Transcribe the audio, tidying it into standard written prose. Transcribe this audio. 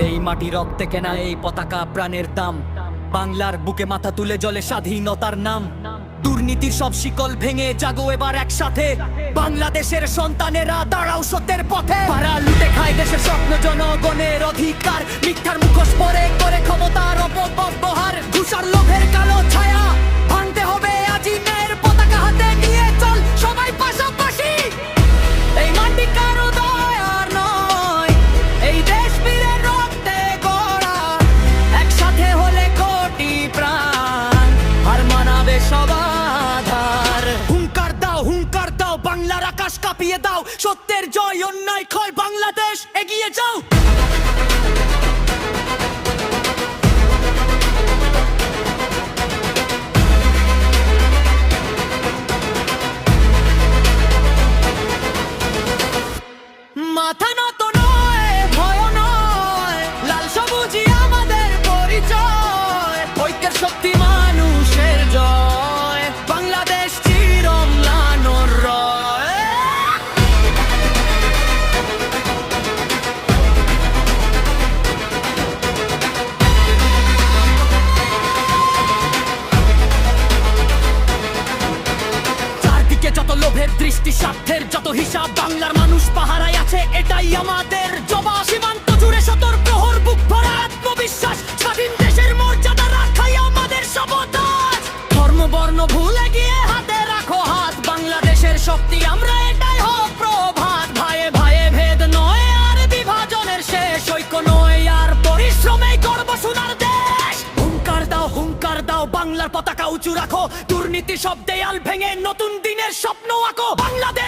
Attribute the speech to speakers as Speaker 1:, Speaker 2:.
Speaker 1: এই মাটি রক্তে কেনা এই পতাকা প্রাণের দাম। বাংলার বুকে মাথা তুলে জ্বলে স্বাধীনতার নাম। দুর্নীতির সব শিকল ভেঙে জাগো এবার একসাথে। বাংলাদেশের সন্তানেরা দাঁড়াও সত্যের পথে। পাড়া লুটে খায় দেশের স্বপ্ন, জনগণের অধিকার। মিথ্যার মুখোশ পরে করে ক্ষমতার অপব্যবহার। ঘুষার লোভের কালো ছায়া ভাঙতে হবে আজই। ন্যায়ের পতাকা হাতে নিয়ে চল সবাই পাশাপাশি। এই মাটি কারো দয়ার নয়, এই দেশ বীরের রক্তে গড়া। একসাথে হলে কোটি প্রাণ আর মানাবে সবাধার। হুঙ্কার দাও বাংলার আকাশ কাঁপিয়ে দাও। সত্যের জয়, অন্যায় ক্ষয়, বাংলাদেশ এগিয়ে যাও। মাথা নত নয়, ভয় নয়, লাল সবুজই আমাদের পরিচয়। ঐক্যের শক্তি মানুষের জয়, বাংলাদেশ চিরম্লানোর রয়। চারদিকে যত লোভের দৃষ্টি, স্বার্থের যত হিসাব, বাংলার মানুষ পাহারায় আছে, এটাই আমাদের জবাব। সীমান্ত জুড়ে সতর প্রহর, বুক ভরা আত্মবিশ্বাস। স্বাধীন দেশের মর্যাদা রাখাই আমাদের শপথ। ধর্ম বর্ণ ভুলে গিয়ে হাতে রাখো হাত। বাংলাদেশের শক্তি আমরা, এটাই হোক প্রভাত। ভাইয়ে ভাইয়ে ভেদ নয় আর বিভাজনের শেষ। ঐক্য নয় আর পরিশ্রমেই গর্ব সোনার দেশ। হুঙ্কার দাও বাংলার পতাকা উঁচু রাখো। দুর্নীতি সব দেয়াল ভেঙে নতুন দিনের স্বপ্ন আঁকো। বাংলাদেশ